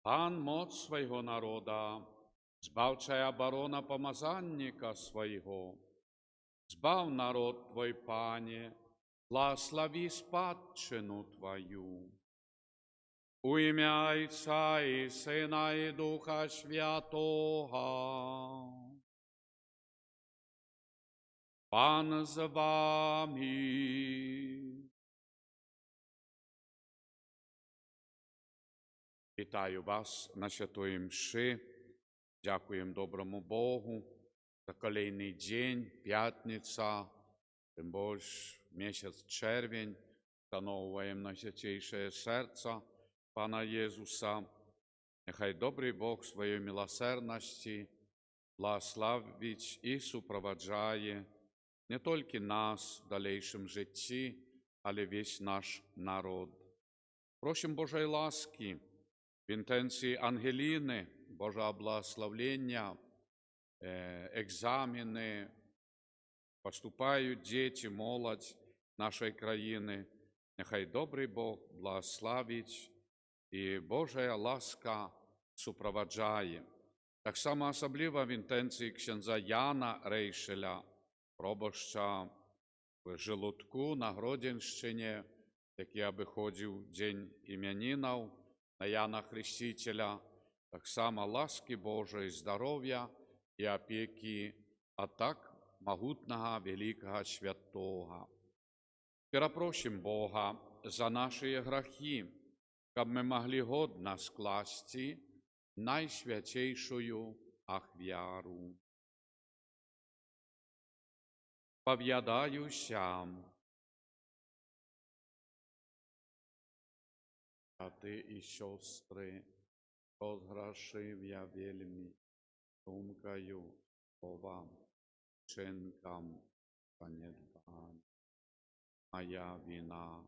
Пан моц свайго народа, збаўчая абарона памазанніка свайго. Збаў народ твой, Пане, благослови спадчыну твою. У імя Отца і Сина і Духа Святого. Пан з вами. Вітаю вас на святої мши. Дякуємо доброму Богу за kolejny dzień, пятниця, тим більше місяць червень, встановлюємо найсвятейше серце Пана Єзуса. Нехай добрий Бог своєю милосердності благословить і супроводжає не тільки нас в дальнейшем житті, але весь наш народ. Просим Божої ласки, в інтенції Ангеліни, Божого благословення, екзамени, поступають діти, молодь нашої країни. Нехай добрий Бог благословить і Божа ласка супроводжає. Так само особливо в інтенції ксенза Яна Рейшеля, пробоща в Желудку на Гродненщині, який обиходив День ім'янинів на Яна Хрестителя, так само ласки Божої, здоров'я і опеки от так могутного, великого, святого. Перепросим Бога за наши грехи, щоб ми могли годно скласти найсвятейшую ахвяру. Пов'ядаюся, брати і сестри, розграшив я вельми думкою, словам, вчинкам, занедбанням. Моя вина,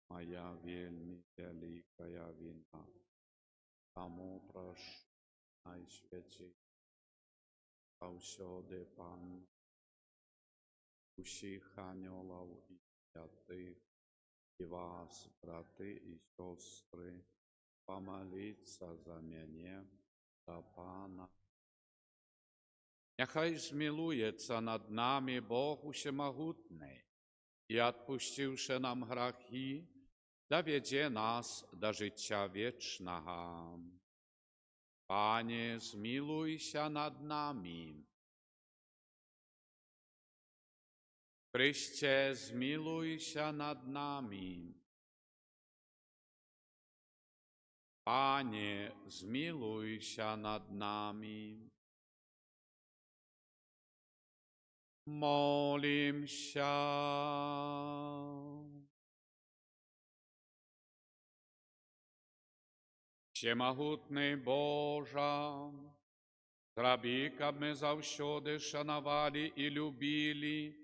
моя вельми великая вина. Тому прошу найсвятейший, повсюди Пан, усіх ангелів і святих, і вас, брати і сестри, помоліться за мене, за Пана. Нехай змилується над нами Бог Усемогутний, і, відпустивши нам грехи, доведе нас до життя вічного. Пане, змилуйся над нами. Христе, змилуйся над нами. Пане, змилуйся над нами. Молимся. Всемогутний Боже, зроби, щоб ми завсюди шанували і любили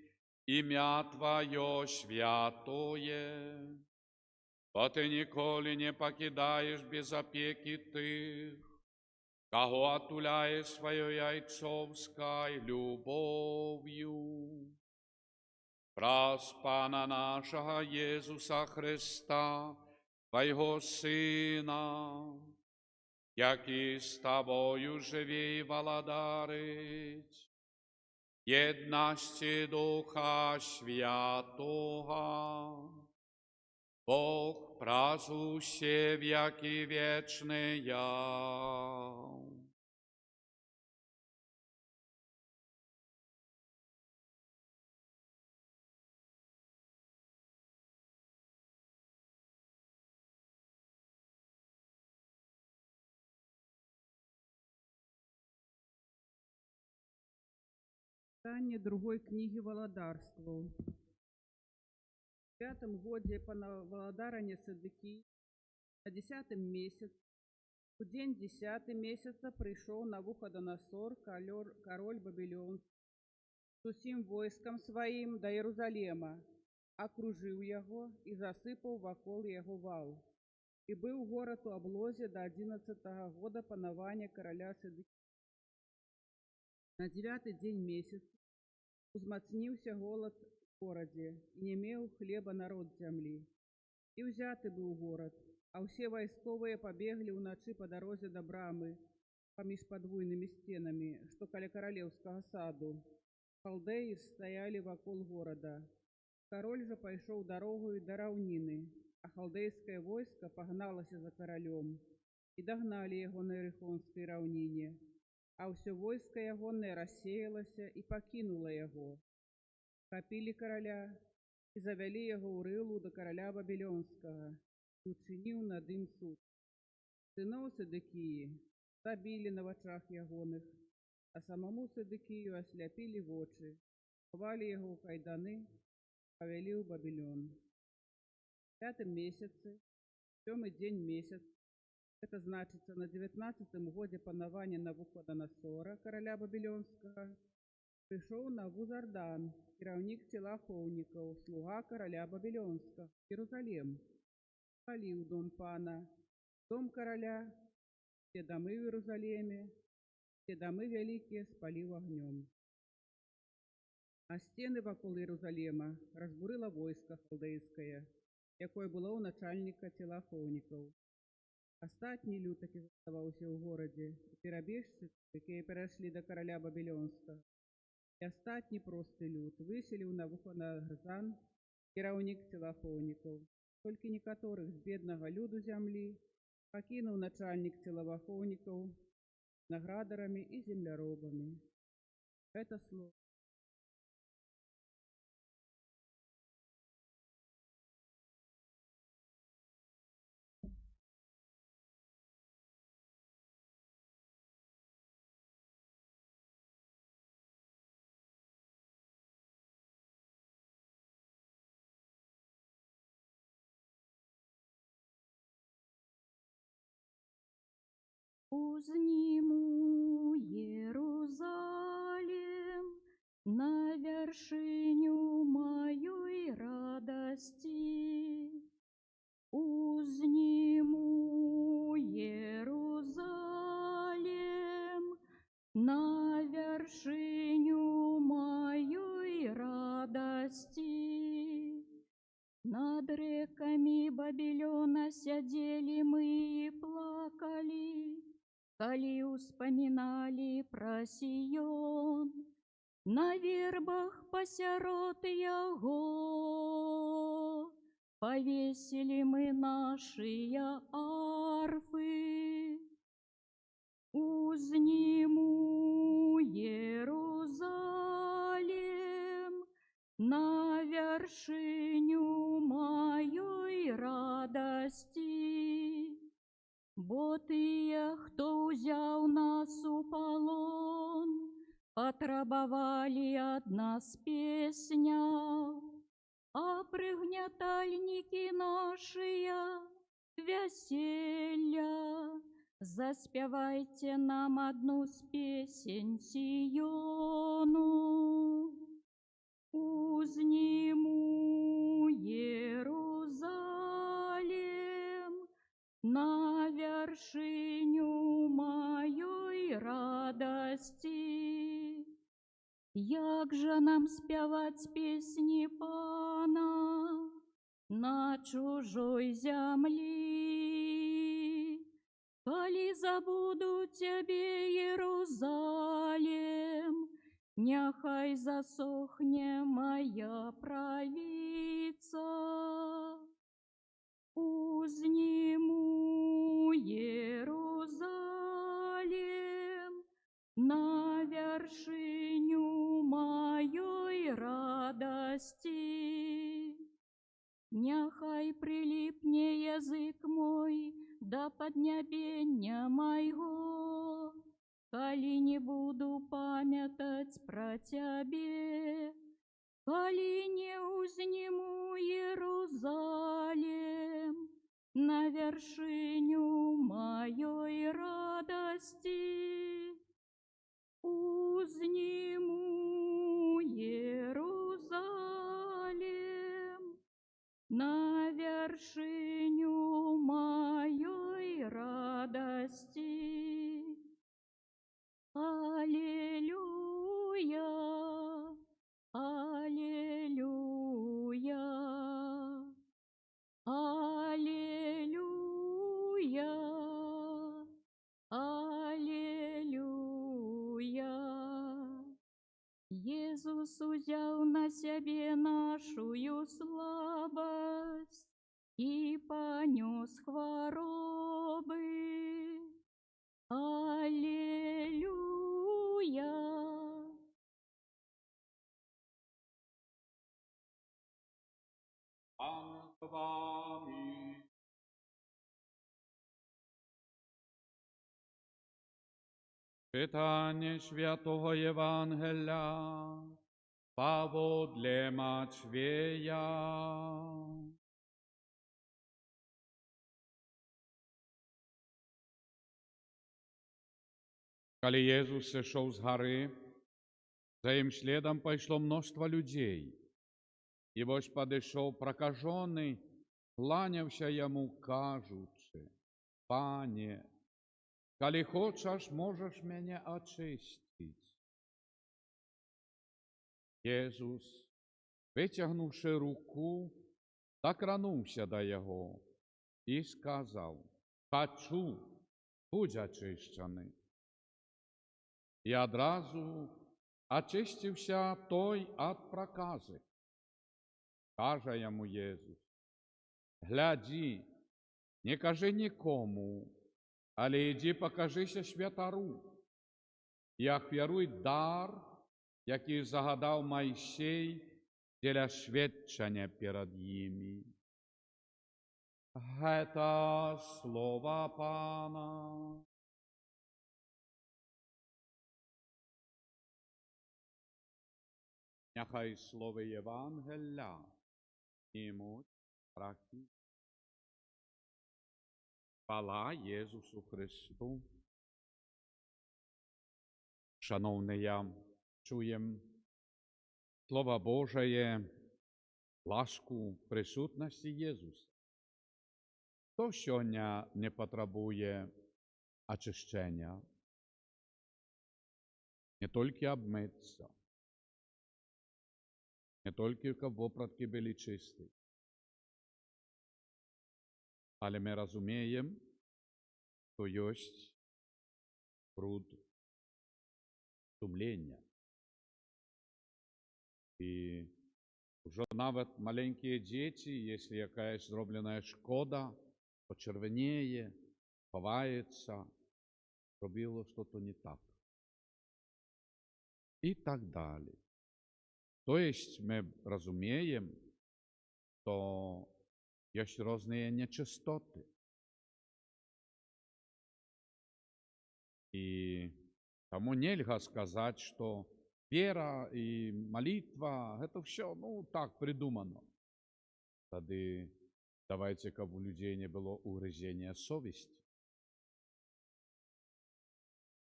ім'я Твоє святое, бо Ти ніколи не покидаєш без опеки тих, кого отуляєш своєю отцовською любов'ю. Праз Пана нашого Єсуса Христа, Твоего Сына, який з Тобою живе і володарить, єдності Духа Святого, Бог празднуще веки вечные. Читание другой книги Володарству. В 5 годе Володарення Седекії, на 10 месяц, в день 10 месяца пришел Навуходоносор, король Вавилонский, с усім войском своим до Иерусалима, окружил его и засыпал вокол его вал. И был город у облозе до 11 года панования короля Седекії. На 9 день месяца узмацнился голод в городе, и не имел хлеба народ земли. И взятый был город, А ўсе вайсковыя пабеглі ўначы па дарозе да брамы, паміж падвойнымі сценамі, што каля каралеўскага саду. Халдэі ж стаялі вакол горада. Кароль жа пайшоў дарогою да раўніны, а халдэйскае войска пагналася за каралём і дагналі яго на Ерыхонскай раўніне. А ўсё войска ягонае рассеялася і пакінула яго. Хапілі караля і завялі яго ў Рылу да караля Вавілонскага, і учыніў над ім суд. Сыноў Сэдэкіі забілі на вачах ягоных, а самому Сэдэкію асляпілі вочы, хавалі яго ў кайданы, павялі ў Вавілон. У 5 месяцы, 7 дзень месяц, гэта значыцца на 19 годзе панавання Навуходанасора, караля Вавілонскага, прыйшоў Навузардан, кіраўнік целахоўнікаў, слуга караля Вавілонскага, Єрусалем. Спаліў дом пана, дом караля, все дамы в Єрусалеме, все дамы вялікія спаліў агнём. А сцены вакол Єрусалема разбурыла войска халдэйскае, якое было ў начальніка целахоўнікаў. Астатні люд такі заставаўся ў горадзе, і перабежчыцы, якія перайшлі да караля Вавілонскага, і астатні просты люд выселіў Навуходаназар, кіраўнік целахоўнікаў. Толькі некаторых з беднага люду зямлі пакінуў начальнік целахоўнікаў наградарамі і земляробамі. Гэта слово. Узніму Єрусалем на вершиню моей радости. Узніму Єрусалем на вершиню моей радости. Над реками Вавилона сядели мы и плакали, коли успоминали про Сион. На вербах посярод яго повесили мы наши арфы. Узніму Єрусалем на вершиню моей радости. Бо тыя, хто ўзяў нас у палон, патрабавалі ад нас песняў, а прыгнятальнікі нашыя вяселля. Заспявайце нам адну з песень Сіёну. Узніму Єрусалем на вершиню моей радости. Як же нам спяваць песні пана на чужой зямлі, калі забуду цябе, Єрусалем, няхай засохне моя правіца. Узніму Єрусалем на вершиню моей радости. Няхай прилипне язык мой до поднябення майго, калі не буду памятаць про цябе, калі не узніму Єрусалем на вершиню моей радости. Узніму Єрусалем на вершиню моей радости. Аллилуйя, аллилуйя, аллилуйя. Иисус узял на себе нашую слабость и понес хворобы. Аллилуйя! Пан з вами. Читання Святого Євангелія поводле Матвея. Коли Єсус сошел з гори, за им следом пошло множество людей. И вось подошел прокаженный, кланявся ему, кажучи: «Пане, коли хочешь, можешь меня очистить». Єсус, витягнувши руку, докранувся до його і сказав: «Хочу, будь очищений». І одразу очистився той от прокази. Каже йому Єсус: «Гляди, не кажи нікому, але йди покажися святару і охвяруй дар, який загадав Мойсей для свідчення перед ними». Это слово Пана. Нехай слово Євангелія імуть практику. Хвала Єсусу Христу. Шановні, чуємо Слово Божє, ласку присутності Єсуса. Хто сьогодні не потребує очищення? Не тільки обмитися, не тільки вопратки були чисті, але ми розуміємо, що є бруд сумління. І вже навіть маленькі діти, якщо якась зроблена шкода, почервоніє, ховається, робило щось не так. І так далі. Тобто ми розуміємо, що є різні нечистоти. І тому нельзя сказати, що вера и молитва – это все, так придумано. Тогда давайте, как у людей не было угрызения совести.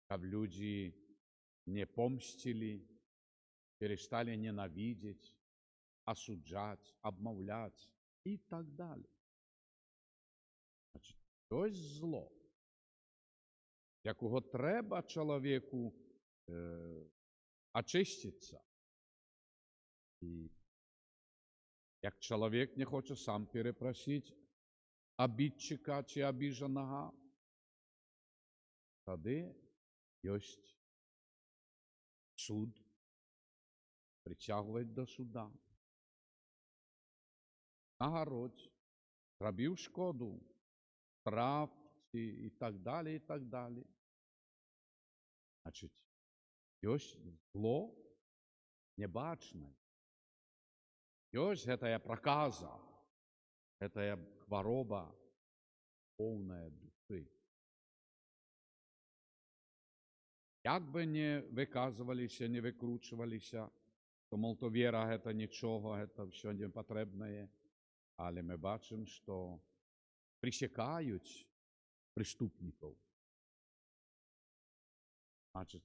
Как люди не помстили, перестали ненавидеть, осуждать, обмовлять и так далее. Значит, то есть зло, якого треба чоловіку очиститься. І як чоловік не хоче сам перепросити обидчика чи обіженого, тоді є суд, притягують до суда. Нагородь, зробив шкоду, штраф і так далі, і так далі. Значить, є зло небачне. Є гэтая проказа, гэтая хвороба повная души. Як би не виказувалися, не викручувалися, то, мол, то віра – це нічого, це все непотрібне, але ми бачимо, що присікають преступників. Значит,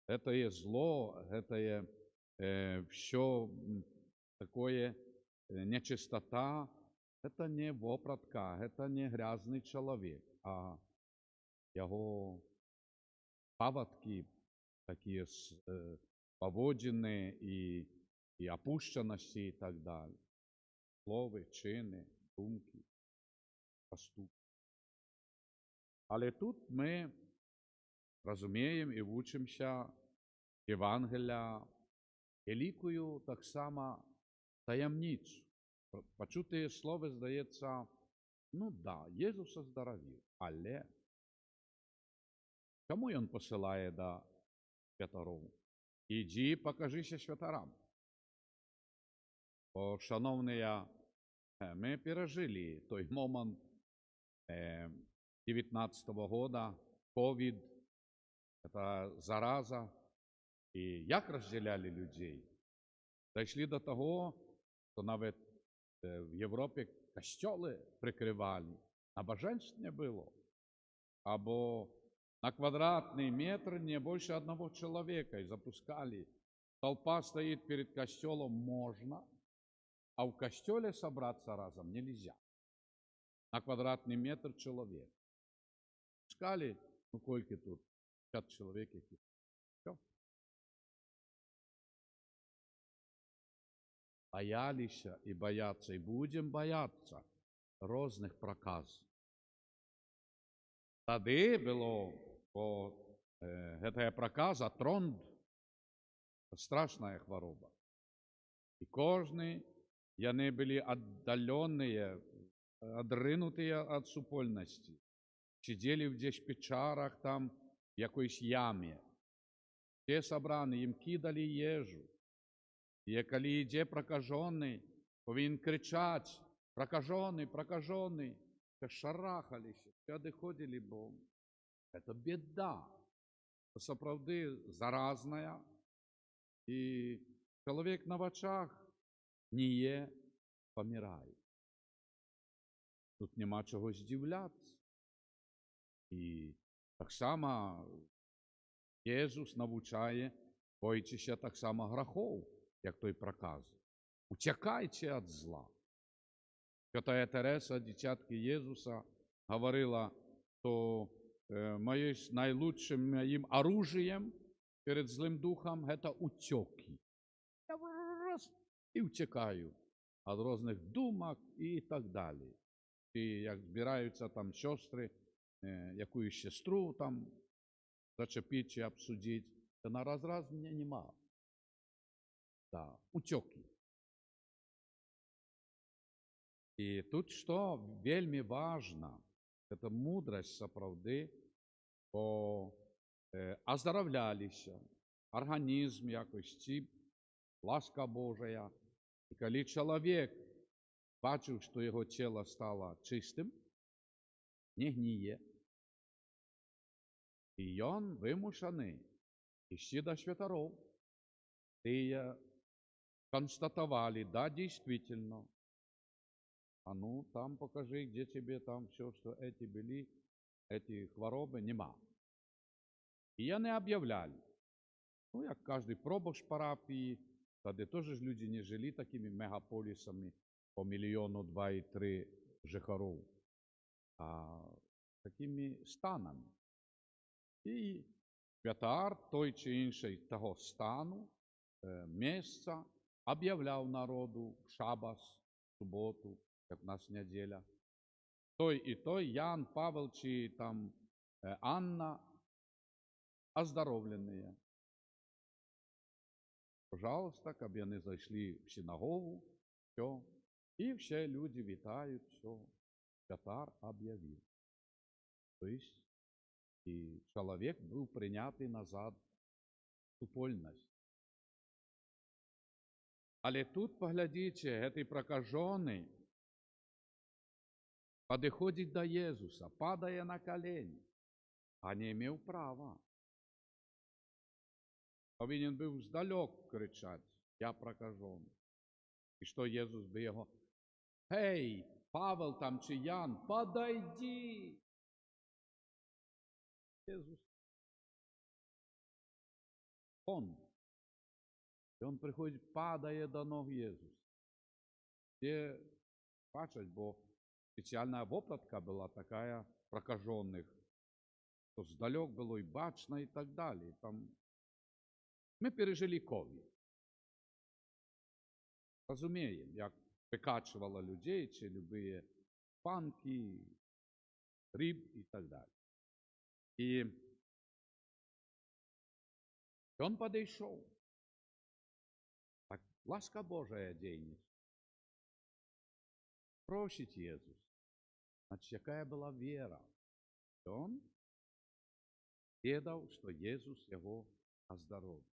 это и зло, это и все такое нечистота, это не вопратка, это не грязный человек, а его повадки, такие поводжені и опущеності и так далее. Слово, чини, думки, поступки. Але тут ми розуміємо і вчимося, Євангелія великою так само таємницю. Почуте слово, здається, ну да, Єсус оздоровив, але кому Він посилає до святоров? Іди, покажися святорам. Бо, шановні, ми пережили той момент 19-го года, ковід, це зараза. І як розділяли людей? Дійшли до того, що навіть в Європі костьоли прикривали, набоженств не було. Або на квадратний метр не більше одного чоловіка і запускали. Толпа стоїть перед костьолом, можна, а в костьоле собраться разом нельзя. На квадратный метр человек. Пускали, ну сколько тут, 50 человек. Все. Боялись и боятся, и будем бояться різних проказ. Тоді було, бо ця проказа, тронд, страшна хвороба. І кожний, вони були віддалені, одринуті від супольності. Сиділи десь в печарах, там, в якоїсь ямі. Всі собрані, їм кидали їжу. І коли йде прокажений, повинен кричати: прокажений, прокажений. Все шарахалися, все доходили, бо це біда. Це правди заразна. І чоловік на очах гниє, помирає. Тут нема чого здивлятися. І так само Ісус навчає, боючися так само гріхов, як той проказ. Утікайте від зла. Святая Тереса, дитятка Ісуса, говорила, що найлучшим моїм оружием перед злим духом – це утеки. Я раз і втікаю від різних думок і так далі. І як збираються там сестри, якусь сестру там зачепити чи обсудити, то на раз мене нема. Да, утеки. І тут що вельми важно, це мудрость справді, бо оздоровлялися, організм якось, ласка Божия. І коли чоловік бачив, що його тіло стало чистим, не гниє, і він вимушений йти до святоров. І констатували, да, дійсно, а ну, там покажи, где тебе там все, что эти были, эти хвороби, нема. І вони об'являли. Ну, як кожен пробуш парафії, тоді теж люди не жили такими мегаполісами по 1 мільйону 2,3 жихарів, а такими станами. І святар той чи інший того стану, місця, об'являв народу в шабас, в суботу, як в нас неділя. Той і той, Ян, Павел чи там Анна, оздоровлені. Пожалуйста, щоб вони зайшли в синагогу, все. І всі люди вітають, все. Святар об'явив. Тобто, і чоловік був прийнятий назад в супольність. Але тут, поглядіть, цей прокажений підходить до Ісуса, падає на колені, а не мав права. Повинен був здалек кричати: я прокажений. І що Ісус би його: гей, Павел там чи Ян, подойди. Ісус. І він приходить, падає до ног Ісуса. Все бачать, бо спеціальна вопратка була така прокажених, то здалек було і бачно, і так далі. Там ми пережили ковід. Розуміємо, як викачувало людей, чи любі панки, риб і так далі. І И он подошел. Так ласка Божия дейничает. Просит Иисус. Значит, какая была вера? И он ведал, что Иисус его оздоровил.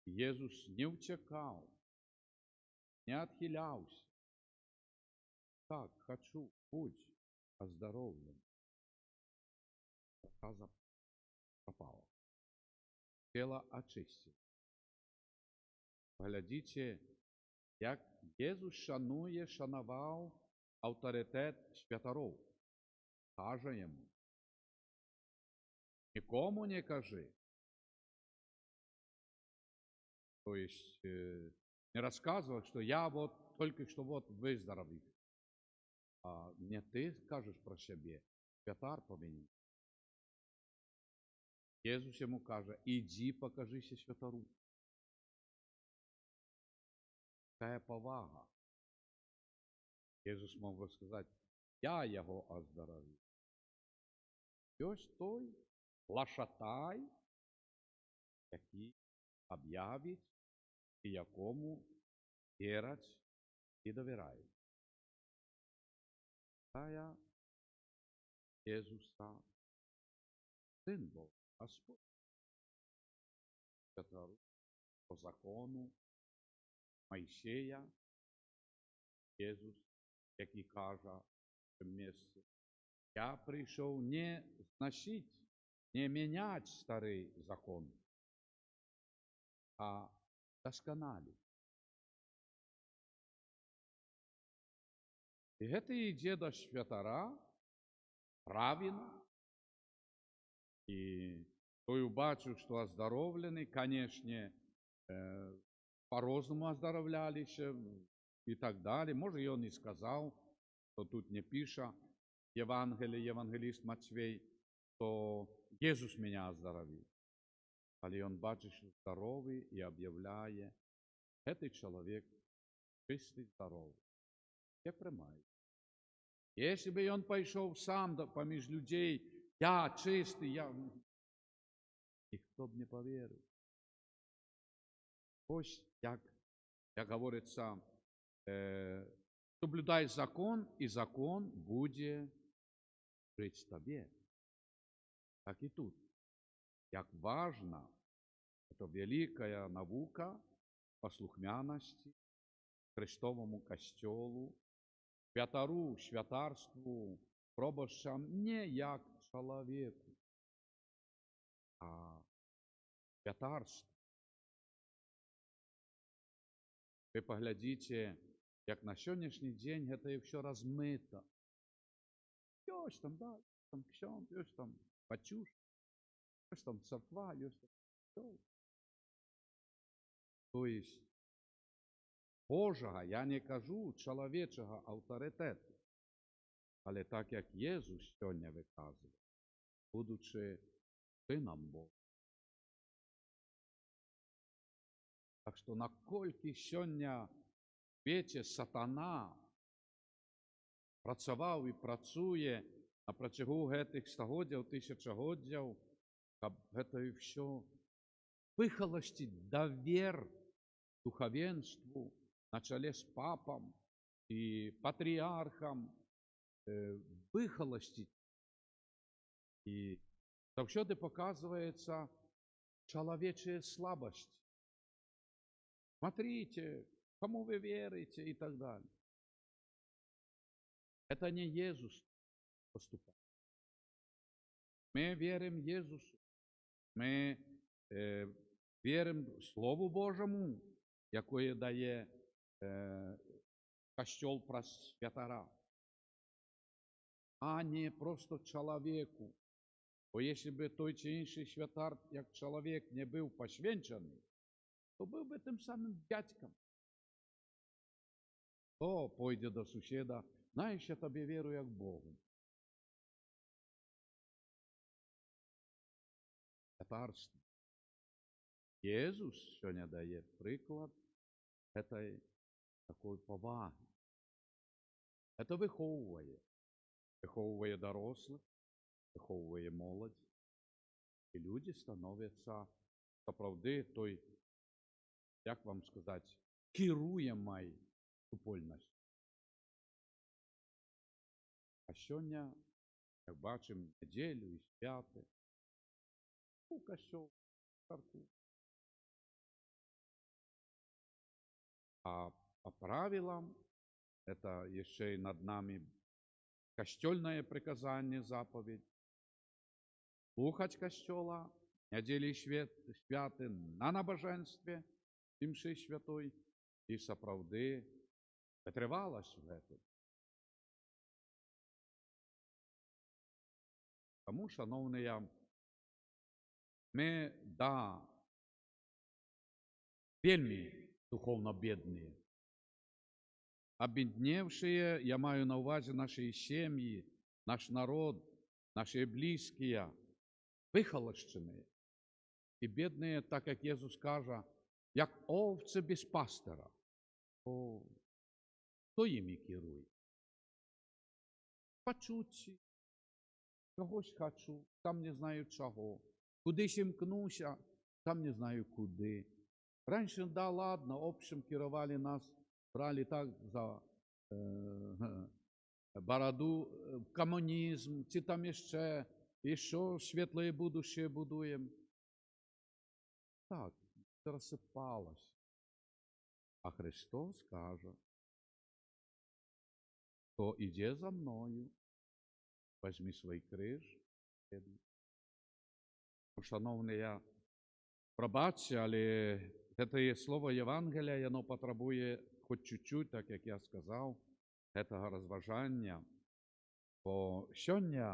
Иисус не утекал, не отхилялся. Так, хочу, будь оздоровлен. Отказа пропала. Тело очистил. Глядите, як Єсус шанував авторитет святоров. Каже йому, нікому не кажи. То есть не рассказывал, что я вот только что вот выздоровел. А не ты скажешь про себе, святар повинен. Єсус йому каже, іди покажися святару. Какая повага. Єсус мог би сказати, я його оздоровив. І ось той лашатай, який об'явить і якому вірять і довіряють. Та Єсуса, Син Бог, Господь. Святару по закону Моїсея, Єсус, який каже в цьому місці, я прийшов не зносить, не міняти старий закон, а досконалить. І гэта ідзе да святара правильно. І той убачыў, што аздароўлены, канешне, по-рознаму аздаравляліся і так далее. Можа, ён і сказаў, што тут не піша Евангелие, евангелист Матвей, то Jesús меня оздоровил. Але ён бачыць, што здоровы і аб'яўляе, гэты чалавек чысты, здоровы. Я прымаю. Если бы ён пайшоў сам паміж людзей, я чисты, ніхто б не поверил. Ось, як говорится, соблюдай закон, и закон будет жить в тебе. Так и тут. Як важно, это великая наука послухмяности Христовому костелу, святару, святарству, пробощам не як чоловіку, а святарству. Ви поглядите, як на сьогоднішній день це все розмито. Ось там, да, там ксьонд, ось там батюшка, ось там церква, ось там все. То есть, Божого, я не кажу чоловічого авторитету, але так як Єсус сьогодні виказує, будучи Сином Бога. Так що, накольки сьогодні в світі сатана працював і працює на протягу гэтых стагоддзяў, тисячагоддзяў, каб гэта все выхолостить довер духовенству на чоле с папом и патриархом, выхолостить. И завсёды показывается человеческая слабость. Смотрите, кому вы верите и так далее. Это не Иисус поступает. Мы верим Иисусу. Мы верим Слову Божому, якое дає костьол про святара, а не просто чоловіку. Бо якщо б той чи інший святар, як чоловік, не був посвячений, то був би тим самим дядьком. То пойде до сусіда, знаєш, я тобі вірю як Богу. Святарство. Єсус сьогодні дає приклад этой такой поваги. Это виховує. Виховує дорослих, виховує молодь. І люди становляться правди той, як вам сказати, керує май супольність. А сьогодні, як бачимо, неділю і святи, у костьол, церкву. А по правилам, это еще и над нами костельное приказание, заповедь, слухать костела, недели святы на набоженстве, і мши святой, і справди витривалась в этом. Тому, шановні, ми, да, вельми духовно бідні, обедневшие, я маю на увазі наші сім'ї, наш народ, наші близькі, вихолощені і бідні, так як Ісус каже, як овці без пастора. О, хто їм керує? Почуті, когось хочу, там не знаю чого. Кудись імкнуся, там не знаю куди. Раніше, да, ладно, общем керували нас, брали так за бороду, комунізм, чи там ще, і що світле будущее будуємо. Так, це розсипалось. А Христос каже, то іди за мною, возьми свій криж. Шановні, пробачте, але це слово Євангелія, воно потребує хоч чуть-чуть, так як я сказав, цього розважання. Бо сьогодні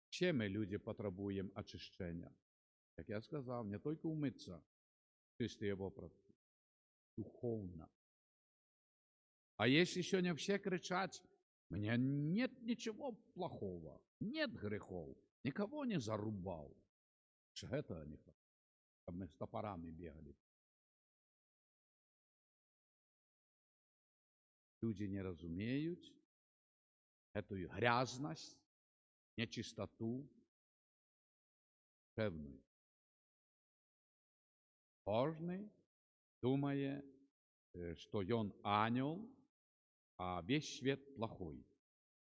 всі ми, люди, потребуємо очищення. Як я сказав, не тільки умитися, чистые вопросы, духовно. А если сегодня все кричат, у меня нет ничего плохого, нет грехов, никого не зарубал, что это не так, чтобы мы с топорами бегали. Люди не разумеют эту грязность, нечистоту, певную. Кожный думает, что он ангел, а весь свет плохой.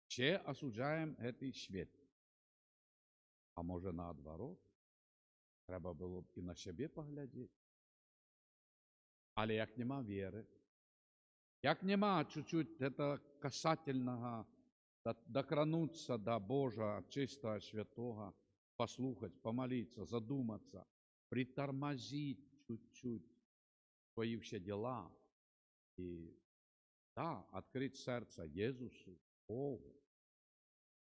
Все осуждаем этот свет. А может наоборот? Треба було б і на себе поглядіти. Але як нема віри, як нема чуть-чуть этого касательного, докрануться до Божа, чистого, святого, послухать, помолиться, задуматься, притормозить чуть-чуть свои все дела и, да, открыть сердце Иисусу, Богу,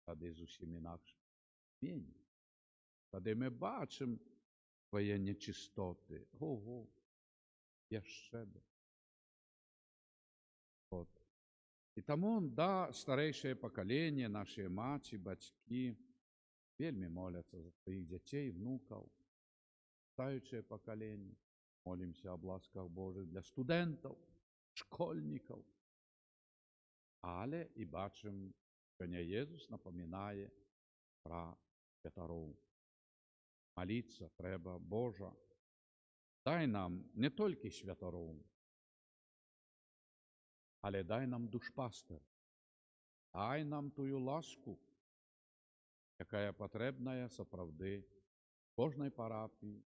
тоді зовсім інакше. Тоді ми бачимо твої нечистоти. Ого, я ще би. От. І тому, да, старейшее покоління, наші матері, батьки, вельми моляться за своїх дітей, внуків, старшее покоління. Молимся об ласках Божих для студентів, школьників. Але і бачимо, що не Ісус напоминає про святоров. Молиться треба, Боже, дай нам не тільки святоров, але дай нам душпастер, дай нам тую ласку, яка потрібна справді кожній парафії,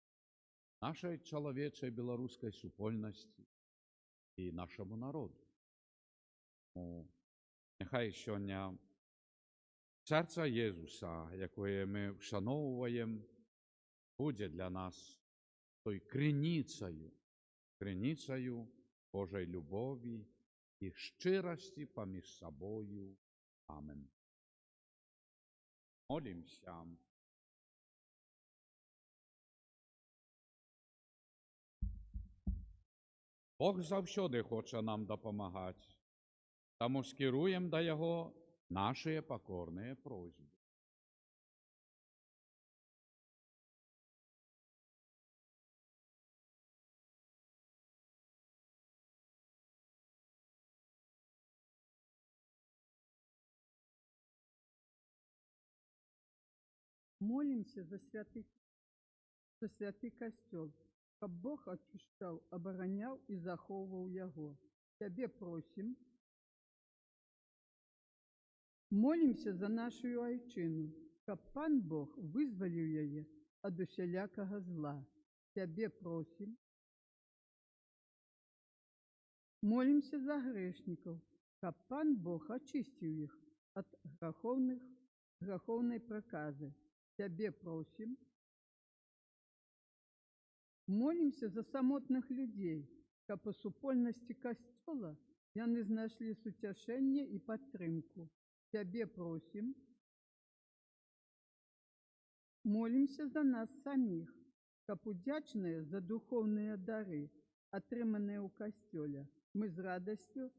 нашій чоловічій білоруській супольності і нашому народу. Нехай сьогодні серце Ісуса, яке ми вшановуємо, буде для нас той криницею Божої любові і щирості поміж собою. Амен. Молимся. Бог завжди хоче нам допомагати, тому скеруємо до Його наші покорні просьби. Молимся за святых за святы касцёл, каб Бог ачышчаў, абараняў і захоўваў яго. Цябе просім, молімся за нашу айчыну, каб Пан Бог вызваліў яе ад усялякага зла. Цябе просім, молімся за грэшнікаў, каб Пан Бог ачысціў іх ад грахоўнай праказы. Цябе просім, молімся за самотных людзей, каб у супольнасці касцёла яны знайшлі суцяшэнне і падтрымку. Цябе просім, молімся за нас саміх, каб удзячныя за духоўныя дары, атрыманыя ў касцёле, мы з радасцю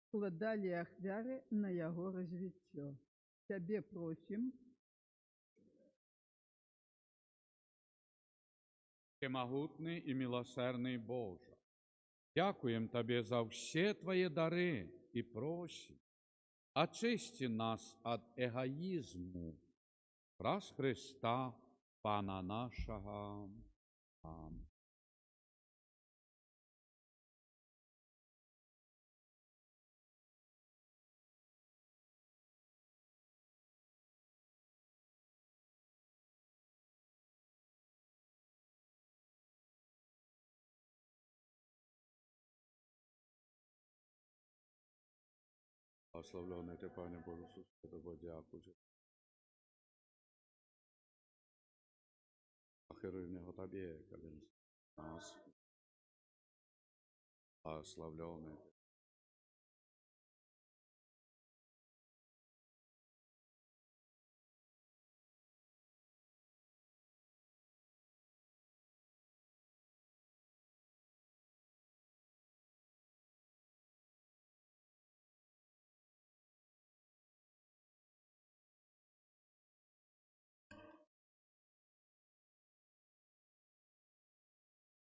складалі ахвяры на яго развіццё. Цябе просім, Всемагутны і міласердний Боже, дякуємо Тобі за всі Твої дари і просим, очисти нас від егоїзму, раз Христа, Пана нашого. Амінь. Благословлений ти, Пане Боже, Ісус, Тобі дякую. Охиривнього Тобі, коли нас благословлений.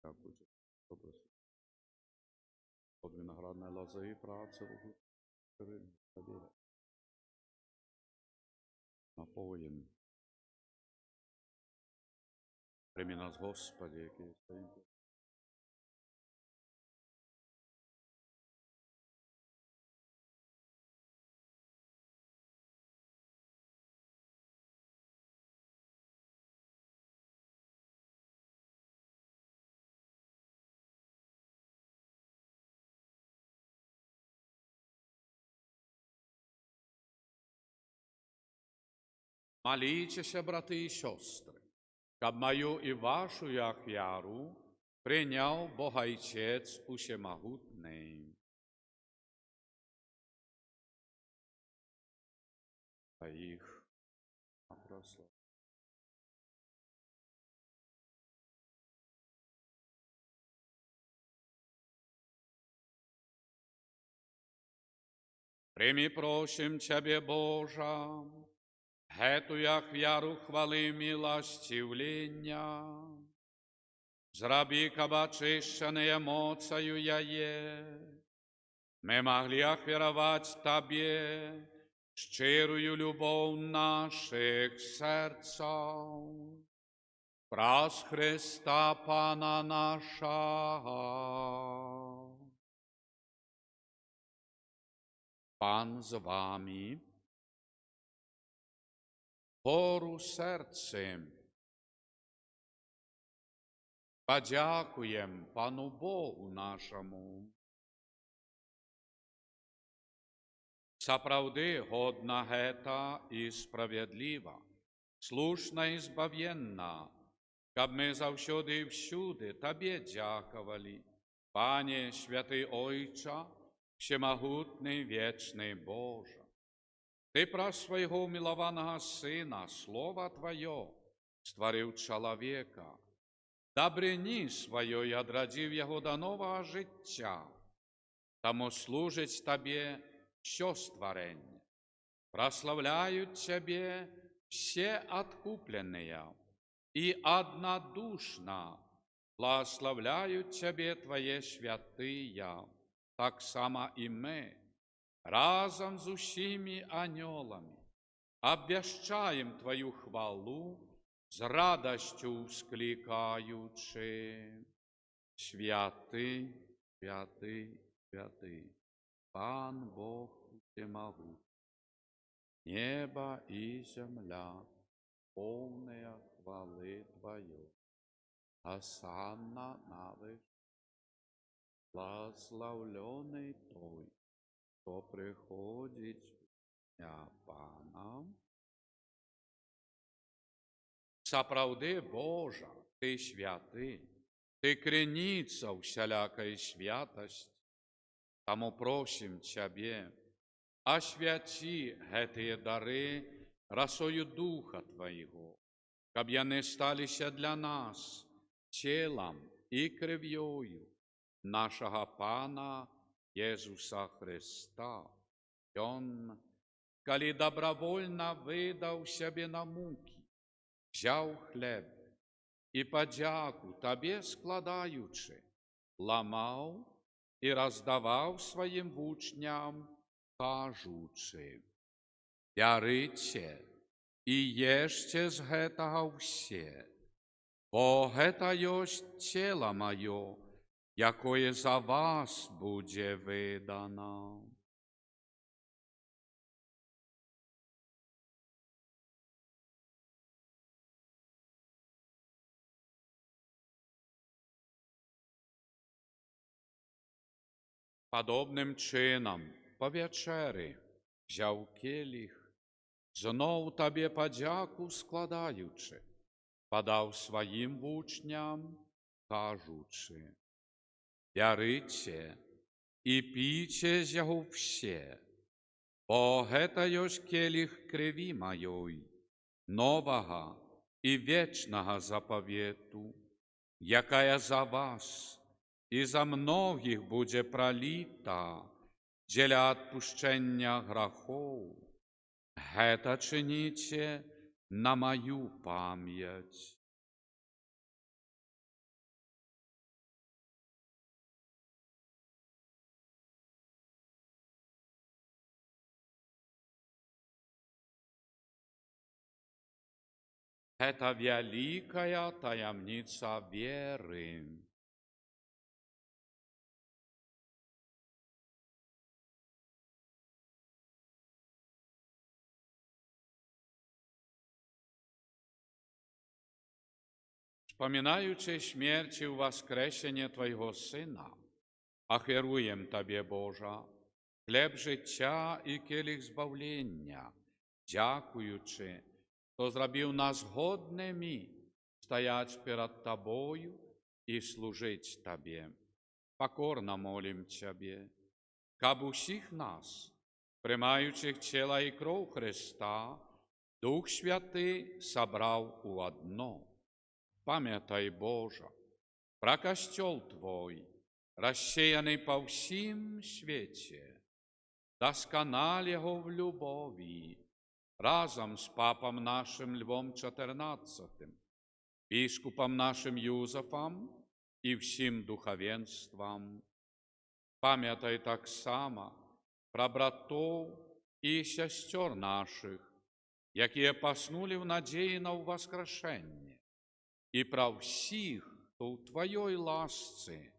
Дякую. Добре. От виноградної лози і праці Руку Тобі. Напоїм. Прийми нас, Господи, який стоїть. Молітеся, брати і сестри, щоб мою і вашу ахвяру прийняв Бог Отець Усемогутний. А їх прослав. Прийми, просим Тебе, Божа, гету ахвяру хвали милостивлення, зраби, каб очищенные моцаю яе, мы могли ахвяровать Тебе щирую любов наших серців, праз Христа Пана нашого. Пан з вами, гору серцем. Подякуємо Пану Богу нашому. Справді годна гета і справедлива, слушна і збав'єнна, щоб ми завсюди і всюди Тобі дякували, Пане святий Ойче, всемогутний вічний Боже. Ти про свого милованого Сина, Слово Твое, створив чоловіка, добрині своєю одродив його до нового життя, тому служить Тобі все створення. Прославляют Тебе все откупленные и однодушно благословляют Тебе Твои святые, так само и мы, разом с усими ангелами, обвещаем Твою хвалу з радостю скликаючи: святий, святий, святий, Пан Бог всемогущий, небо и земля, полная хвалы Твоей. Осанна на вышине, благословленный Той, кто приходит в ім'я Пана. Сапраўды, Божа, Ты святы, Ты криница всялякой святости, тому просим Тебе, освяти гэтыя дары росою Духа Твоего, каб яны сталіся для нас телом и кров'ю нашего Пана Иисуса Христа. Он, коли добровольно выдал себе на муки, взял хлеб и подяку Тебе складаючи, ламал и раздавал своим учням, кажучи: «Бярыце и ешьте з гэтага ўсе, бо гэта ёсць цела маё, якое за вас будзе выдано». Подобным чином, по вечері, взяв келіх, знов Табі подяку складаючи, подав своїм вучням, кажучи: «Бярыце і пійце з яго все, бо гэта ёсць келіх крыві маёй, новага і вечнага запавету, якая за вас і за многіх будзе проліта дзеля адпушчэння грахоў. Гэта чыніце на маю памяць». Гэта вялікая таямніца веры. Вспоминаючи смерть и воскресение Твоего Сына, ахвяруем Тебе, Божа, хлеб життя і келих збавлення, дякуючи, хто зробив нас годними стоять перед Тобою і служить Тебе. Покорно молим Тебе, каб усіх нас, приймаючих тіла і кров Христа, Дух Святий собрав у одно. Пам'ятай, Божа, про костел Твой, рассеянный по всім свете, досконал его в любови, разом с папом нашим Львом XIV, бискупом нашим Юзефом и всім духовенством. Пам'ятай так само про братов и сестер наших, якія поснули в надеї на воскрешення, і про всіх, хто у Твоей ласці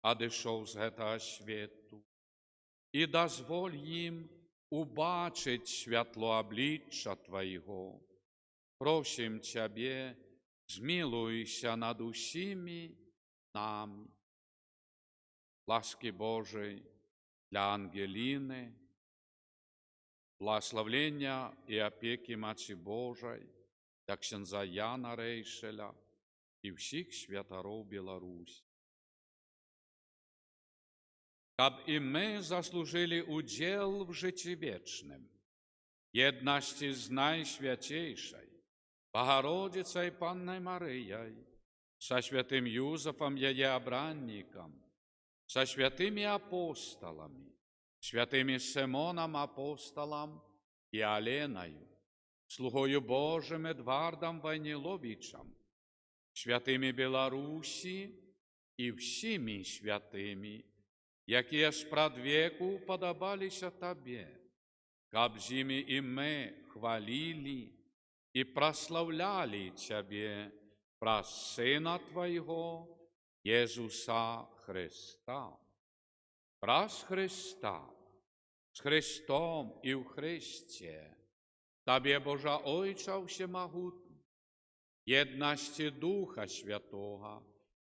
одійшов з гэтага свету, і дозволь їм убачить святло обличчя Твоего. Просим Тебе, змилуйся над усіми нами. Ласки Божией для Ангелины, благословления и опеки Матери Божией для ксенза Яна Рейшеля и всіх святаров Беларусь. Каб і ми заслужили удел в житті вечним, єдності з найсвятейшей, Богородицей Панной Марией, со святым Юзефом ее обранником, со святыми апостолами, святыми Симоном Апостолом и Оленою, слугою Божим Эдвардом Войниловичем, святыми Беларусі і всіми святыми, якія спрадвеку падабаліся Табе, каб з імі і мы хвалілі и прославляли Тебе праз Сына Твоего, Иисуса Христа. Праз Христа, с Христом и в Христе, Тебе, Божа Ойча Всемогутний, єдності Духа Святого,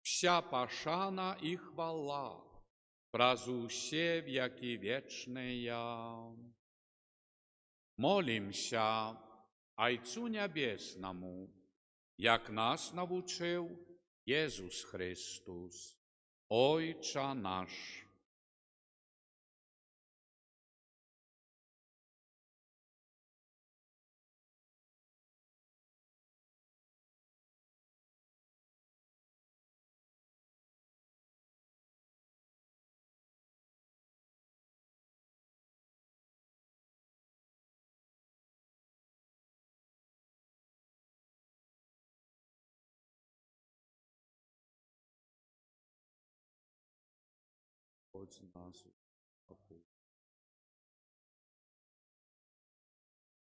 вся пошана и хвала, празу все веки вечные. Молимся Отцу Небесному, як нас навчив Єсус Христос, Ойча наш. Отче наш,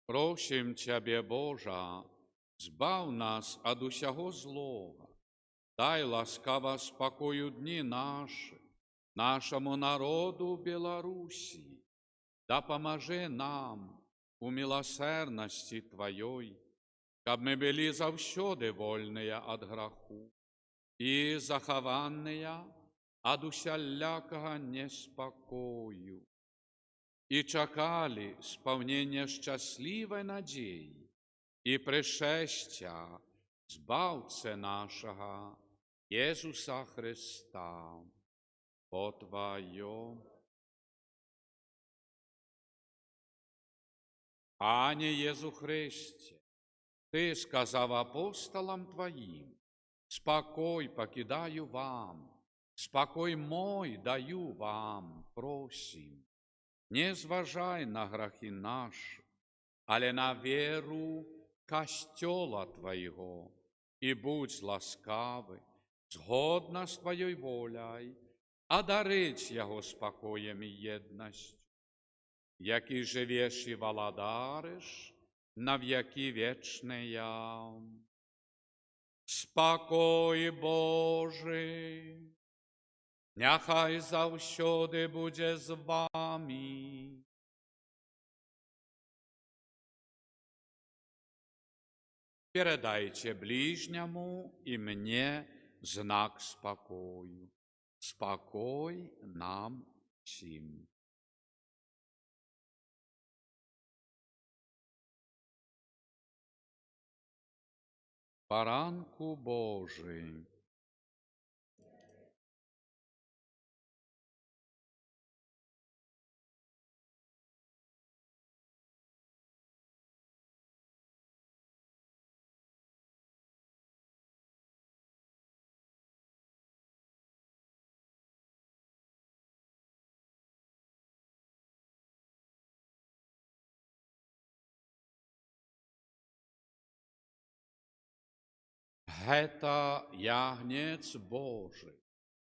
просим Тебе, Божа, збав нас от усього злого, дай ласкаво спокою дни наши, нашему народу Беларуси, да поможи нам у милосердности Твоей, каб мы были завсёды вольные от греху и захованные от усялякого неспокою, и чекали сповнення щасливої надії і пришестя Збавця нашого Єсуса Христа, по Твоє. Пане Єсу Христе, Ти сказав апостолам Твоїм: «Спокой покидаю вам, спокой мой даю вам, просим. Не зважай на грехи наши, але на веру Костела Твоего, и будь ласкавый, згодно с Твоей волей, одарить Его спокоем и едностью, який живеш и володариш на веки вечные. Спокой Божий, нехай завсёды буде з вами. Передайте ближнему и мне знак спокою. Спокой нам всем. Баранку Божий. Гета ягнець Божий,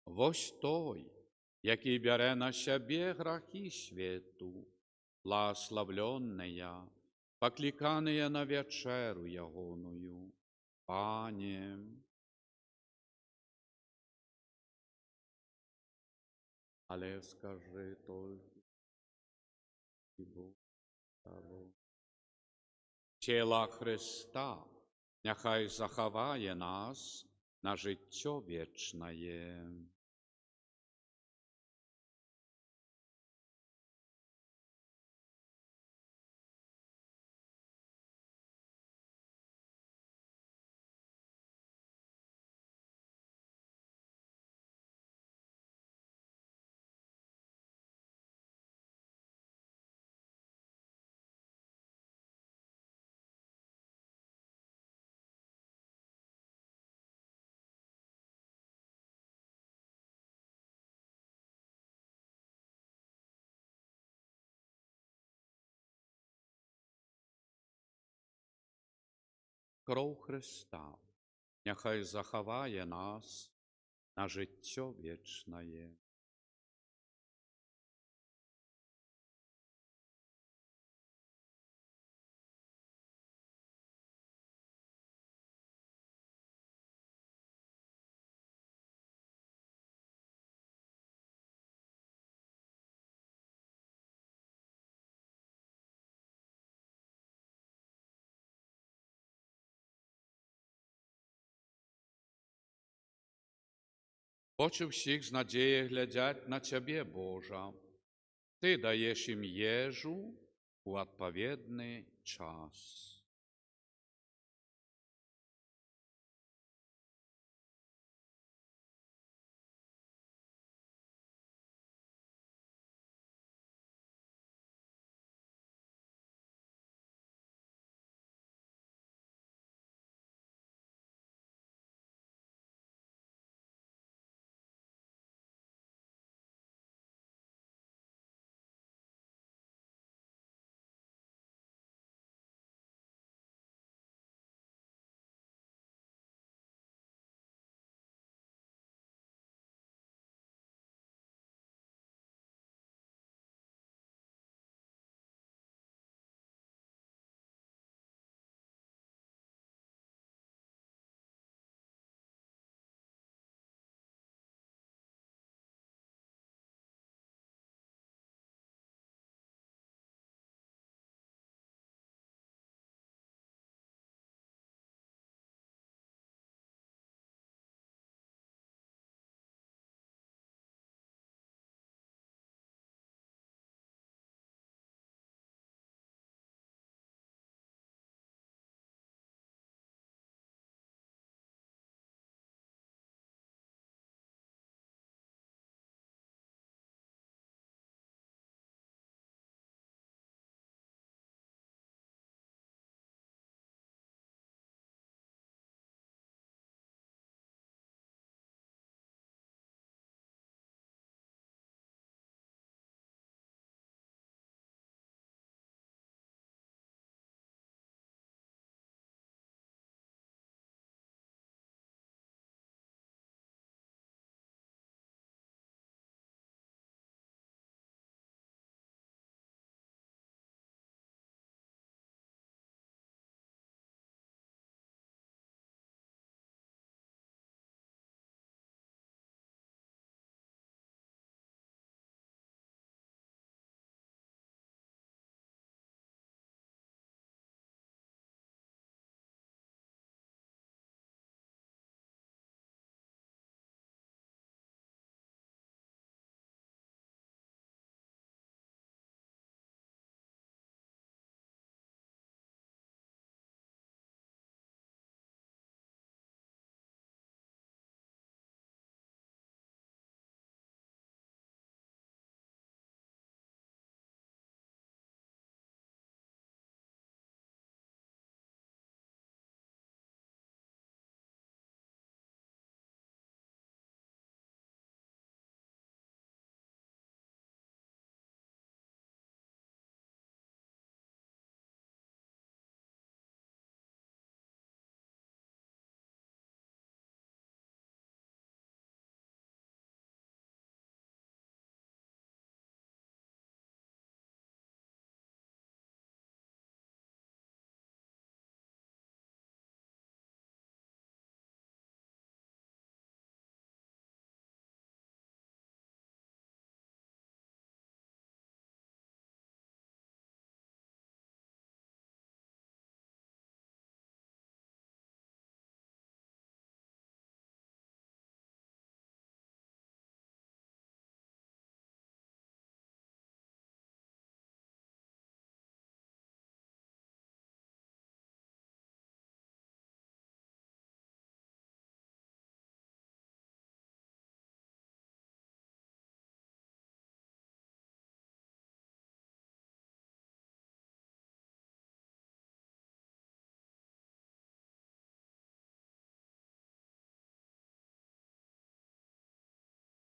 вось той, який бере на себе грехи світу, благословленные, покликаные на вечеру ягоную. Пане, але скажи только, и Бог того. Тіла Христа нехай заховає нас на життя вічне. Кров Христа нехай заховає нас на життя вічне. Очі всіх з надією глядять на Тебе, Божа. Ти даєш їм їжу у відповідний час.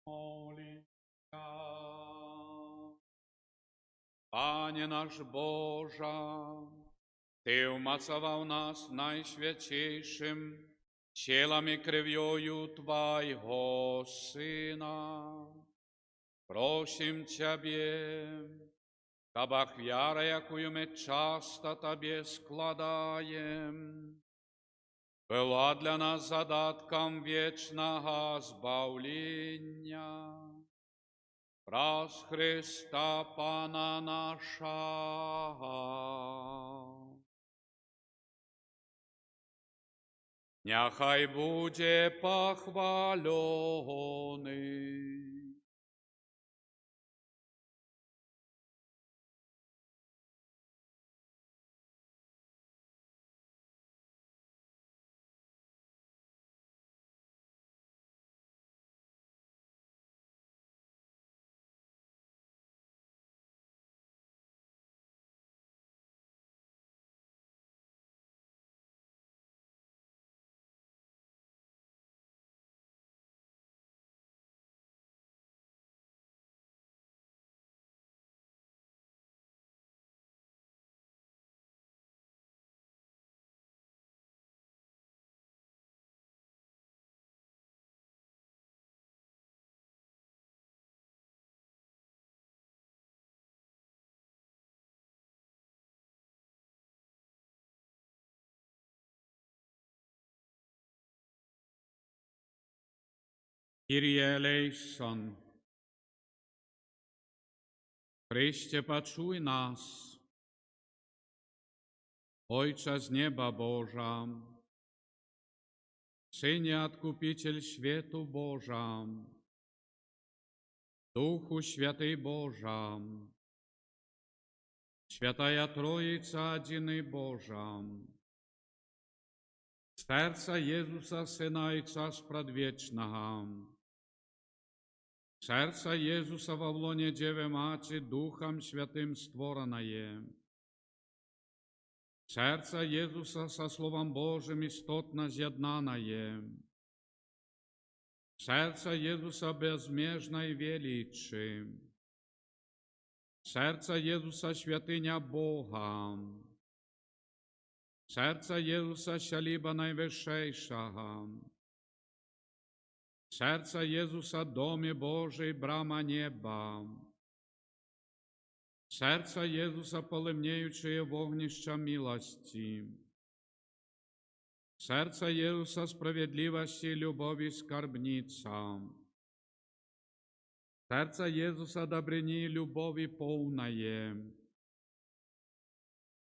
Молимся. Пане наш Божа, Ти умацовав нас найсвятейшим телом и кровью Твоего Сына. Просим Тебе, кабы вяра, якую мы часто Тебе складаем, была для нас задатком вечного збавления. Раз Христа Пана наша. Няхай буде похвалений. Kyrie eleison. Chryście, почуй нас. Ojcze z nieba Boża, Synie Odkupiciel światu Boża, Duchu Święty Boża, Świętая Trójca Jedyny Boża, Serca Jezusa Syna Ojca Предвечного, Serca Jezusa во влоне Девы Мати Духом Świętym stworzone, Serca Jezusa со Словом Божьим istotно zjednane, Serca Jezusa bezmierznej wieliczy, Serca Jezusa świętynia Boga, Serca Jezusa sialiba najwyższego, Serca Jezusa domie Bożej brama nieba, Serca Jezusa полемнеючее вогнище милости, Serca Jezusa sprawiedliwości i lubowi skarbnica, Serca Jezusa dobryni i lubowi pełnaje,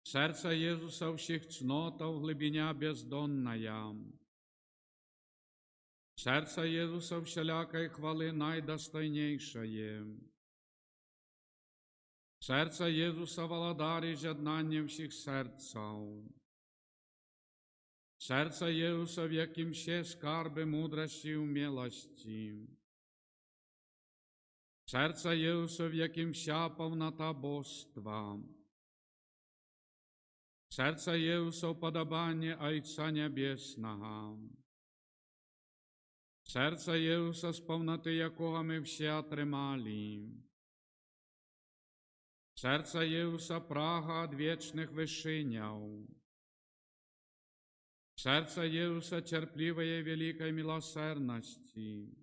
Serca Jezusa всех cnotów глубиня бездонная, Serca Jezusa wszelakej chwały najdostojniejsze, Serca Jezusa władary zjednaniem всех serców, Serca Jezusa, w jakim się skarby mądrości i umiłości, Serca Jezusa, w jakim wся pełnota bóstwa, Serca Jezusa, upodobanie Ojca Niebiesnego, Serca Jezusa, z pełnoty jakiego my wszyscy otrzymali, Serca Jezusa, praga od wiecznych wyżyniów, Serca Jezusa, cierpliwej i wielkiej miłosierności,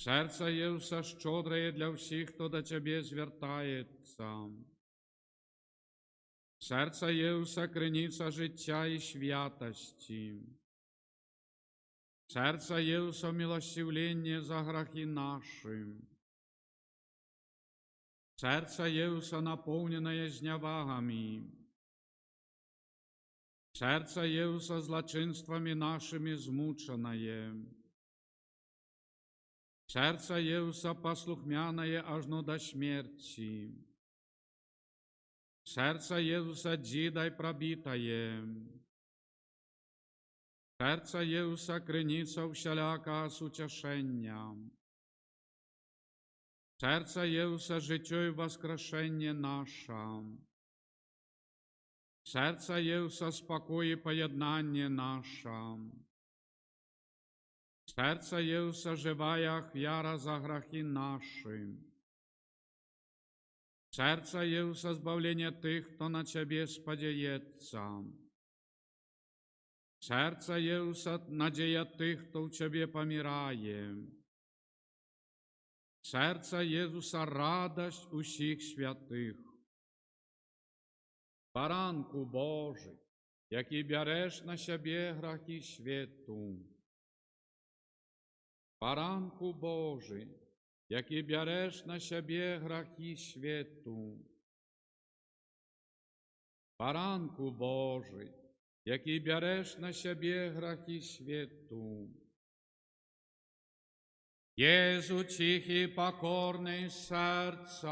Serca Jezusa, szczodre dla wszystkich, kto do Ciebie zwracaється, Serca Jezusa, krynica życia i świętości, Serca Jezusa, miłosierdzie za grzechy nasze, Serca Jezusa, napełnione zniewagami, Serca Jezusa, zloczyństwami naszymi zmuczone, Serca Jezusa, posłuchmiane aż do śmierci, Serca Jezusa, dzida i probitaje, Serca Jezusa, krynica wszelaka ucieszenia, Serca Jezusa, życie i wskrzeszenie nasze, Serca Jezusa, spokój i pojednanie nasze, Serca Jezusa, żywaya ofiara za grzechy nasze, Serca Jezusa, zbawienie tych, kto na Ciebie spodziewaється, Serca Jezusa, nadzieja tych, kto u Ciebie pomieraje, Serca Jezusa, radość усіх świętych. Baranku Boży, jaki bierzesz na siebie grzechy światu, Baranku Boży, jaki bierzesz na siebie grzechy światu, Baranku Boży, який береш на себе грахи світу. Єзу тихий, покорний серцем.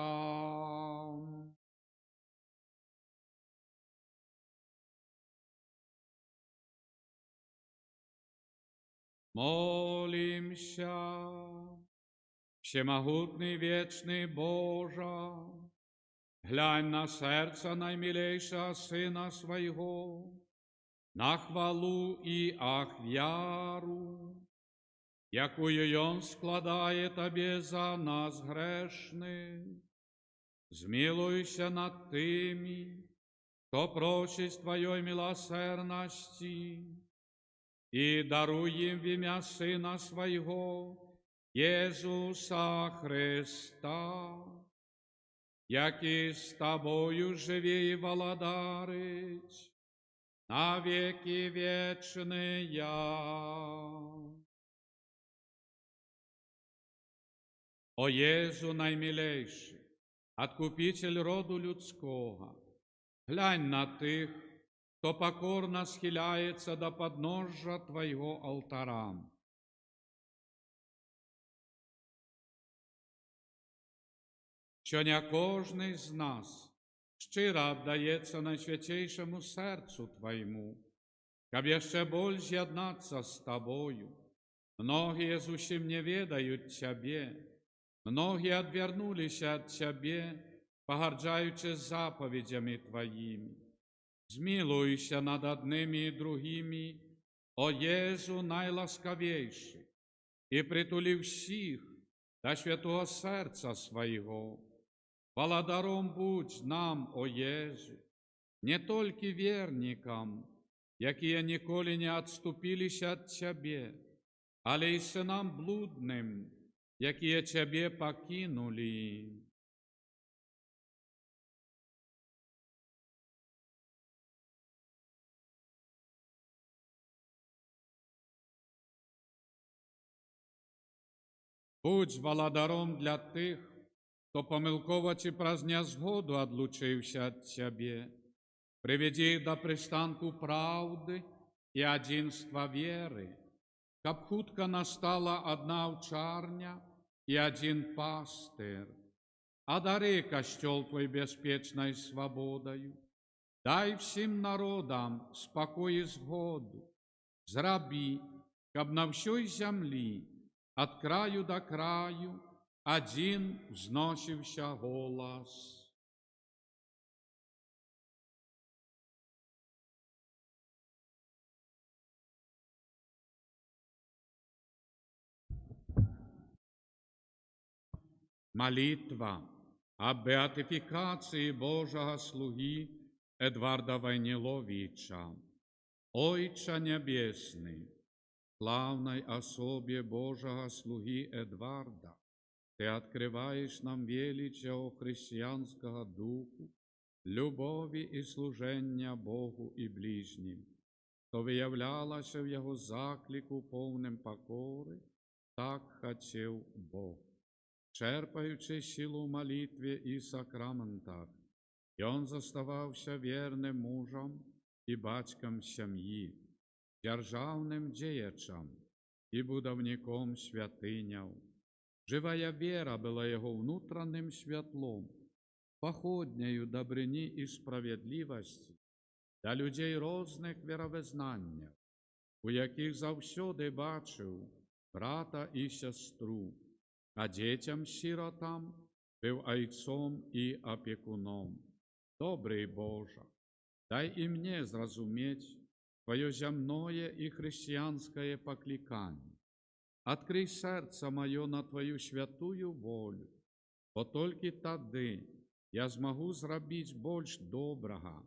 Молимся, всемогутний вічний Боже, глянь на серце наймилейшего Сина Своего, на хвалу и ахвяру, якую Он складає Тобі за нас грешних. Змилуйся над тими, хто прочесть Твоей милосердности, и даруй им в имя Сына Своего, Иисуса Христа, який з Тобою живе и владарить на веки вечные. О Єзу наймилейший, Откупитель роду людского, глянь на тих, хто покорно схиляється до подножжя Твоего алтаря. Що не кожний з нас щиро віддається найсвятейшему серцу Твоему, щоб ще боль з'єднатися з Тобою. Многие зусім не ведают Тебе, многие отвернулись от Тебе, погорджаючи заповедями Твоими. Змилуйся над одними и другими, о Єзу найласковейший, и притули всіх до святого серця Своего. Владаром будь нам, о Єзу, не только верникам, які ніколи не отступились от Тебе, але й синам блудним, які Тебе покинули. Будь владаром для тих, хто помилково чи праз незгоду одлучився от Тебе. Приведи їх до пристанку правди і одинства віри, щоб хутко настала одна овчарня і один пастир. Одари костел Твой беспечной свободою, дай всім народам спокой і згоду, зраби, щоб на всій землі от краю до краю один взносився голос. Молитва о беатификации Божьего слуги Эдварда Войниловича. Отче Небесный, славной особе Божьего слуги Эдварда, Ты открываешь нам величие христианского духу, любови и служения Богу и ближним, то виявлялося в Его заклику повним покори, так хотів Бог. Черпаючи силу в молитві і сакраментах, і Он заставався вірним мужем і батьком сім'ї, державним діячем і будівником святиняв. Живая вера была Его внутренним світлом, походнею добрині і справедливості для людей різних віровизнань, у яких завсюди бачив брата і сестру, а дітям-сиротам був отцом і опікуном. Добрий Боже, дай і мені зрозуміти Твое земное и христианское покликание. Открой сердце мое на Твою святую волю, бо тільки тоді я змогу зробити більш доброго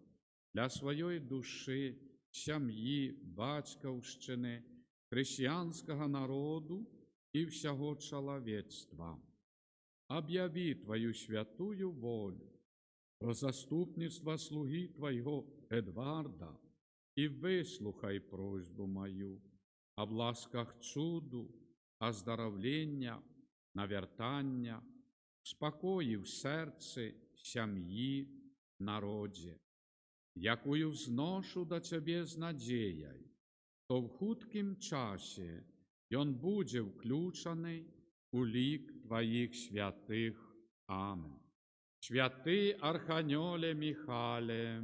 для своєї душі, сім'ї, батьківщини, християнського народу и всего человечества. Объяви Твою святую волю про заступництво слуги Твоего Эдварда и выслухай просьбу мою об ласках чуду, оздоровлення, навертання, спокої в серці, сім'ї, народі. якую взношу да Цябе з надзеяй, то ў хуткім часе ён будзе ўключаны у лік Тваіх святых. Амен. Святы Арханёле Михале,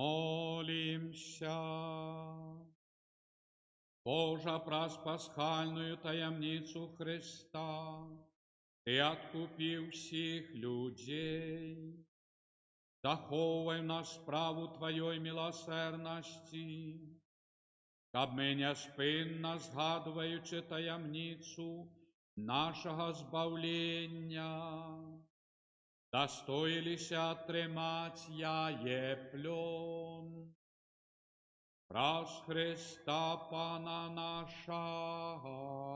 молимся. Божа, праз пасхальную таямницу Христа, Ты откупил всех людей. Заховай нас справу Твоей милосердности, каб ми неспинно згадуючи таямницу нашого збавлення, достоїлися тримать яє плен. Праз Христа Пана нашого.